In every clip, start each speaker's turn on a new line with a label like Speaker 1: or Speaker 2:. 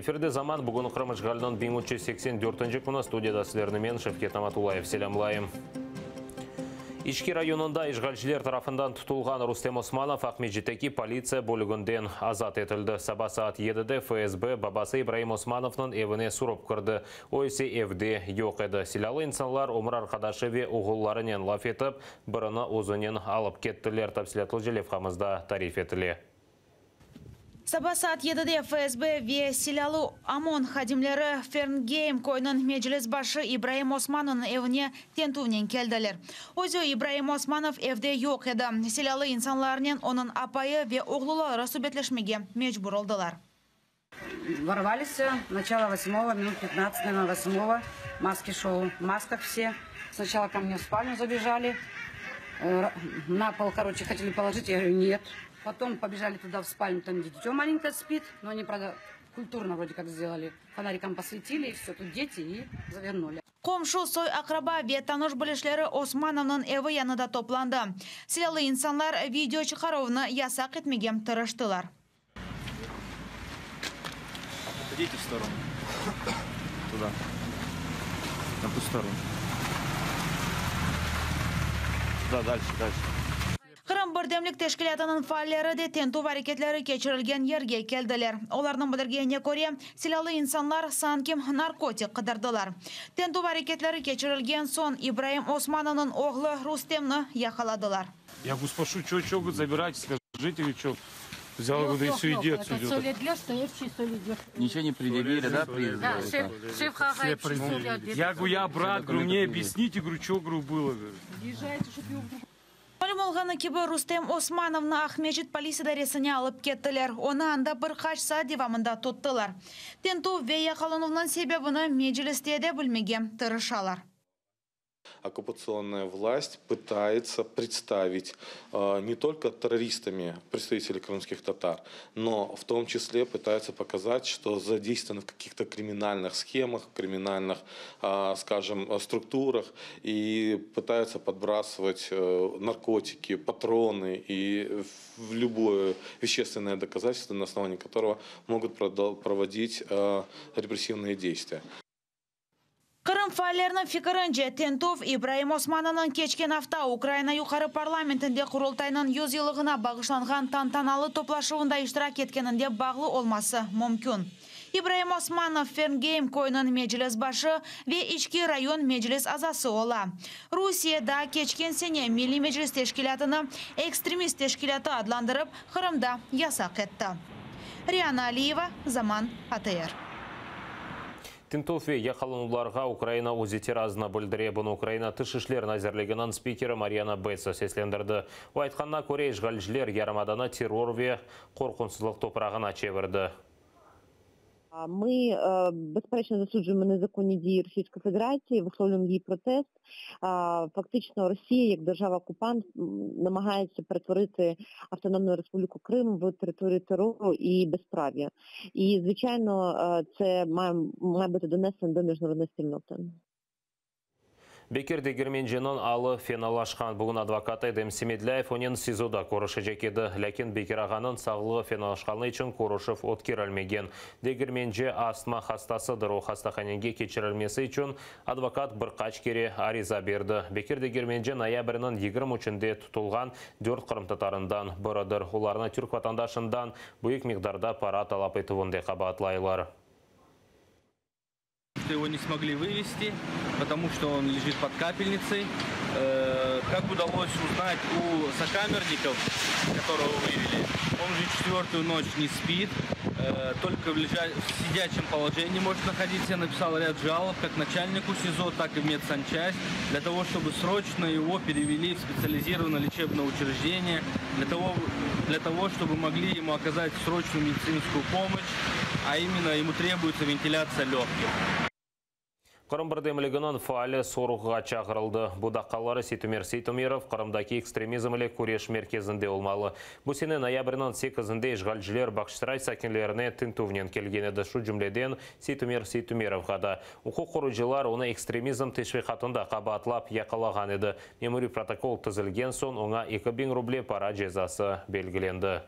Speaker 1: Эфирде заман бүгін Қырымышғалынан 1384 күні студияда сілерімен Шевкет Аматулаев селямлайым. Ички районында ишгалчылар тарафынан тұтылған Рустем Османов Ахмеджитеки полиция бөлігінден азат етілді. Саба саат 7-де ФСБ бабасы Ибраим Османовның евіне сұрып кірді. Ойсы евде yok еді. Силалы инсанлар умыр арқадашы ве уғылларынен лаф етіп, біріні өзінен алып кеттілер. Тапсилатлы желевхамызда тариф етілі.
Speaker 2: Саба саат 7-де ФСБ ве Силалы ОМОН хадимлері Фернгейм койнын межилес башы Ибраим Османовның евіне тентуінен келділер. Өзі Ибраим Османов евде yok еді. Силалы инсанларынан оның апайы ве оғлылары субетлешмеге мечбур олдылар.
Speaker 3: Ворвались начало 8-го, минут 15, наверное, 8-го. Маски шоу, в масках все. Сначала ко мне в спальню забежали. На пол, короче, хотели положить, я говорю, нет. Потом побежали туда в спальню, там дитё маленькое спит, но они, правда, культурно вроде как сделали. Фонариком посветили, и все, тут дети, и завернули.
Speaker 2: Комшу сой акраба ве таныш білішлері Османовның еві янында топланды. Силалы инсанлар видео чықаровны ясақ етмеге тырыштылар.
Speaker 4: Идите в сторону. Туда. На ту сторону. Да, дальше.
Speaker 2: Қырым бірдемлік тешкілетінің файлері де тенту әрекетлері кечірілген ерге келділер. Олардың біліргеніне көре, силалы инсанлар санкем наркотик қыдырдылар. Тенту әрекетлері кечірілген сон Ибраим Османовның оғлы Рустемні яқаладылар.
Speaker 5: Я говорю, спрошу, что вы забираете, скажите, что взял, говорю, и все иди отсюда.
Speaker 6: Это 100 лет лёж, что я в чисто лет.
Speaker 4: Ничего не предъявили, да?
Speaker 6: Да, шеф хахай, 100 лет.
Speaker 5: Я говорю, я брат, говорю, мне объясните, говорю, что было.
Speaker 6: Езжайте, чтоб его...
Speaker 2: Олғаны кебі Рустем Османовны Ахмеджит полиция даресіне алып кеттілер. Оны анда бір қашса девамында тоттылар. Тенту вея қалынуынан себебіні межилістеде білмеге тырышалар.
Speaker 7: Оккупационная власть пытается представить не только террористами представителей крымских татар, но в том числе пытается показать, что задействованы в каких-то криминальных схемах, криминальных, скажем, структурах, и пытаются подбрасывать наркотики, патроны и любое вещественное доказательство, на основании которого могут проводить репрессивные действия.
Speaker 2: Қырым файлерінің фикірінже Тентов Ибраим Османовның кечкен афта Украина юқары парламентінде құрылтайның 100 жылығына бағышланған тантаналы топлашуында иштирак еткенінде бағлы олмасы мүмкін. Ибраим Османов Фернгейм койнын межилес башы ве ички район межилес азасы ола. Русияда кечкен сене милли межилес тешкилатыны экстремист тешкилаты адландырып Қырымда ясақ етті. Риана Алиева, Заман, АТР.
Speaker 1: Тентофе яқалануларға Украина өзетер азына білдіре. Бұны Украина тышышлер назерлігінің спикері Марияна Бетса сеслендірді. Айтқанна көре ишгалчылар ярымаданы террор ве қорқынсызлық топырағына чеверді.
Speaker 8: Ми, безперечно, засуджуємо незаконні дії Російської Федерації, висловлюємо її протест. Фактично, Росія, як держава-окупант, намагається перетворити Автономну Республіку Крим в територію терору і безправ'я. І, звичайно, це має бути донесено до міжнародної спільноти.
Speaker 1: Бекер дегерменженін алы феналашқан бүгін адвокаты Эдем Семедляев онен СИЗОда көріші жекеді. Ләкин Бекер ағаның сағылығы феналашқаны үшін көрішів өткерілмеген. Дегерменже астма хастасыдыр. О хастаханенге кечірілмесі үшін адвокат бір қач кере ариза берді. Бекер дегерменже ноябрінің 23-інде тұтылған 4 қырымтатарындан бірідір. Оларына түрк ватандашындан бұйық миқдарда пара талап етуінде қабатлайлар.
Speaker 4: Его не смогли вывести, потому что он лежит под капельницей. Как удалось узнать у сокамерников, которого вывели, он уже 4-ю ночь не спит, только в сидячем положении может находиться. Я написал ряд жалоб как начальнику СИЗО, так и в медсанчасть, для того, чтобы срочно его перевели в специализированное лечебное учреждение, для того, чтобы могли ему оказать срочную медицинскую помощь, а именно ему требуется вентиляция легких.
Speaker 1: Қырым бірдемілігінің фаалы сорғыға чағырылды. Бұдаққалары Сейтумеров Қырымдаки экстремизмілі көреш меркезінде олмалы. Бұл сені ноябрінің 8-інде ишгалчылар Бақшырай сәкенлеріне тінтувнен келген еді. Шу жүмледен Сейтумеров ғада. Құқық қорыжылар оны экстремизм тешвиқатында қабатлап яқалаған еді. Мемори протокол тізілген сон оңа 2000 рубле пара жезасы белгіленді.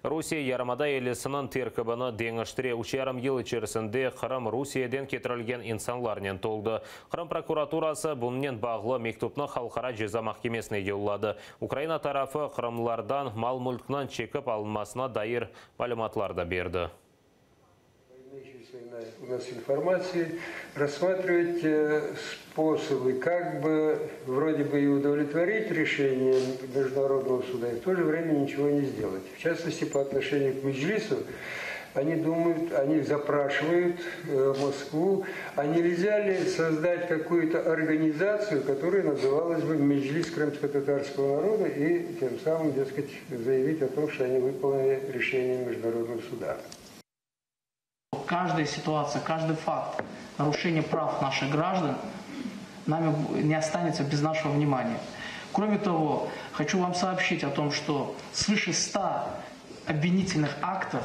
Speaker 1: Русия ярымада елесінің теркібіні деңіштіре 3,5 ел içerisinde Қырым Русияден кетірілген инсанларнен толды. Қырым прокуратурасы бұнымен бағылы мектупны халқара жаза махкемесіне жоллады. Украина тарафы Қырымлардан мал-мүлкінен чекіп алынмасына дайыр мәліматларды берді.
Speaker 9: У нас информации рассматривать способы, как бы вроде бы и удовлетворить решение Международного суда, и в то же время ничего не сделать. В частности, по отношению к Меджлису, они думают, они запрашивают Москву, а нельзя ли создать какую-то организацию, которая называлась бы Меджлис крымско-татарского народа, и тем самым, дескать, заявить о том, что они выполнили решение Международного суда.
Speaker 10: Каждая ситуация, каждый факт нарушения прав наших граждан нами не останется без нашего внимания. Кроме того, хочу вам сообщить о том, что свыше 100 обвинительных актов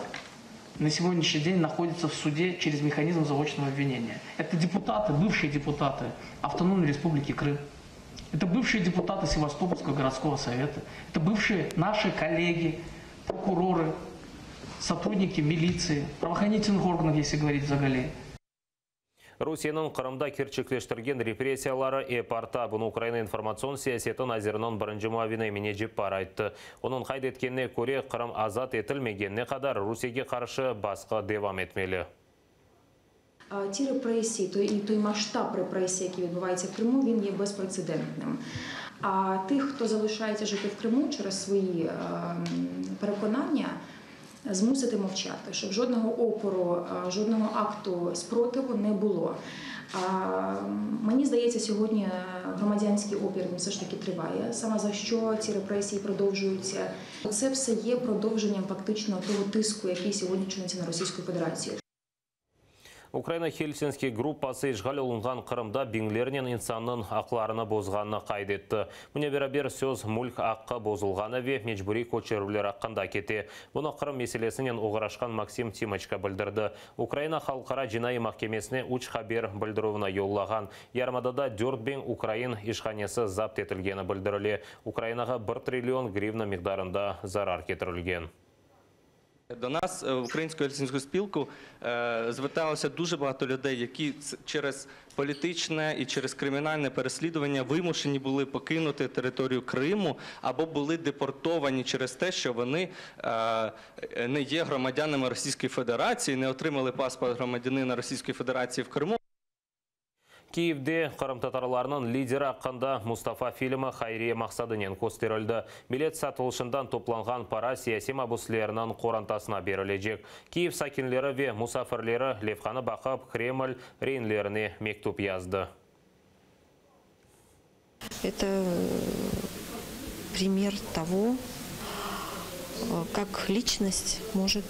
Speaker 10: на сегодняшний день находятся в суде через механизм заочного обвинения. Это депутаты, бывшие депутаты Автономной Республики Крым. Это бывшие депутаты Севастопольского городского совета. Это бывшие наши коллеги, прокуроры, сотрудники милиции, правоохранительных органов, если говорить загале.
Speaker 1: Русияның Қырымда керчеклештірген репрессиялары эпарта бұны Украина информацион сиясеті назирынан бірінші муавина емене жеп бар айтты. Оның қайд еткеніне көре Қырым азат етілмегеніне қадар Русияге қаршы басқа девам етмелі.
Speaker 11: Ті репресії, той масштаб репресій, який відбувається в Криму, він є безпрецедентним. А тих, хто залишається жити в Криму через свої переконання, змусити мовчати, щоб жодного опору, жодного акту спротиву не було. Мені здається, сьогодні громадянський опір все ж таки триває. Саме за що ці репресії продовжуються. Це все є продовженням фактично того тиску, який сьогодні чиниться на Російську Федерацію.
Speaker 1: Украина Хельсинский группасы ишғал олынған Қырымда беңлерінен инсанның ақларына бозғанына қайдетті. Мұне бер сөз мүлк аққа бозылғаны ве мечбүри көчерулер аққанда кете. Бұны Қырым меселесінен оғырашқан Максим Тимочка білдірді. Украина халқара жинайы махкемесіне үш хабер білдіруіна йоллаған. Ярмадада 4 бен Украин ишханесі запт етілгені білдірілі. Украинаға 1 триллион гривна мигдарында зарар кетірілген.
Speaker 4: До нас в Українську Хельсинську спілку зверталося дуже багато людей, які через політичне і через кримінальне переслідування вимушені були покинути територію Криму або були депортовані через те, що вони не є громадянами Російської Федерації, не отримали паспорт громадянина Російської Федерації в Криму.
Speaker 1: Киевде Қырым татарларының лидері аққанда Мустафа фильмі Хайрия мақсадынен көстерілді. Билет сатылышындан топланған пара сияси мабуслерінің қорантасына берілежек. Киев сакинлері ве мусафирлері Левханы бақып Кремль рейнлеріне мектуп язды.
Speaker 12: Это пример того, как личность может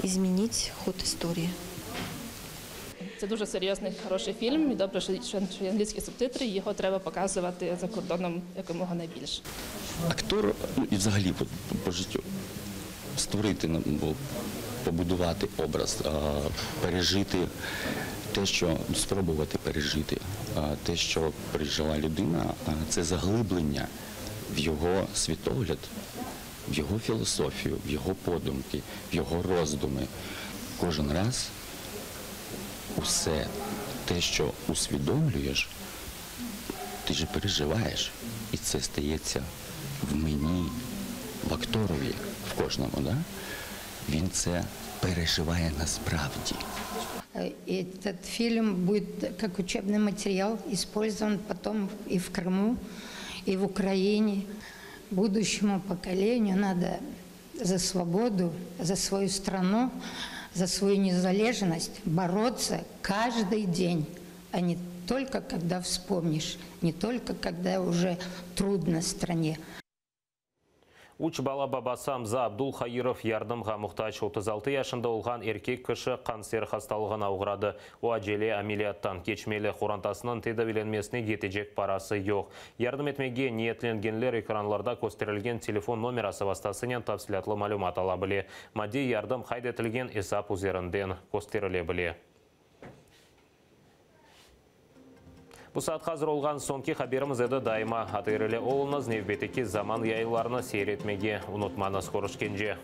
Speaker 12: изменить ход истории.
Speaker 13: Це дуже серйозний, хороший фільм, і добре, що є англійські субтитри, і його треба показувати за кордоном якомога найбільше.
Speaker 14: Актор, і взагалі по життю, створити, побудувати образ, пережити те, що спробувати пережити, те, що пережила людина, це заглиблення в його світогляд, в його філософію, в його подумки, в його роздуми. Кожен раз усе те, що усвідомлюєш, ти ж переживаєш. І це стається в мені, в акторові, в кожному, да? Він це переживає насправді.
Speaker 15: Этот фильм будет как учебный материал использован потом и в Крыму, и в Украине. Будущему поколению надо за свободу, за свою страну, за свою незалежность бороться каждый день, а не только когда вспомнишь, не только когда уже трудно стране.
Speaker 1: Үч бала бабасы Амза Абдул Хаиров ярдымға мұқтач 36 яшында олған еркек кіші қансер хасталығына ауғырады. О әжеле амелияттан кечмелі қорантасының тедавиленмесіне кетежек парасы жоқ. Ярдым етмеге ниетленгенлер экранларда көстерілген телефон номерасы вастасынен тапсилатлы малюмат ала біле. Мади ярдым қайдетілген есап үзерінден көстеріле біле. Бұсат қазір олған сонки хаберіміз еді дайма. Атырылы олыныз невбетекі заман яйларына сейретмеге ұнытманы скорыш кенже.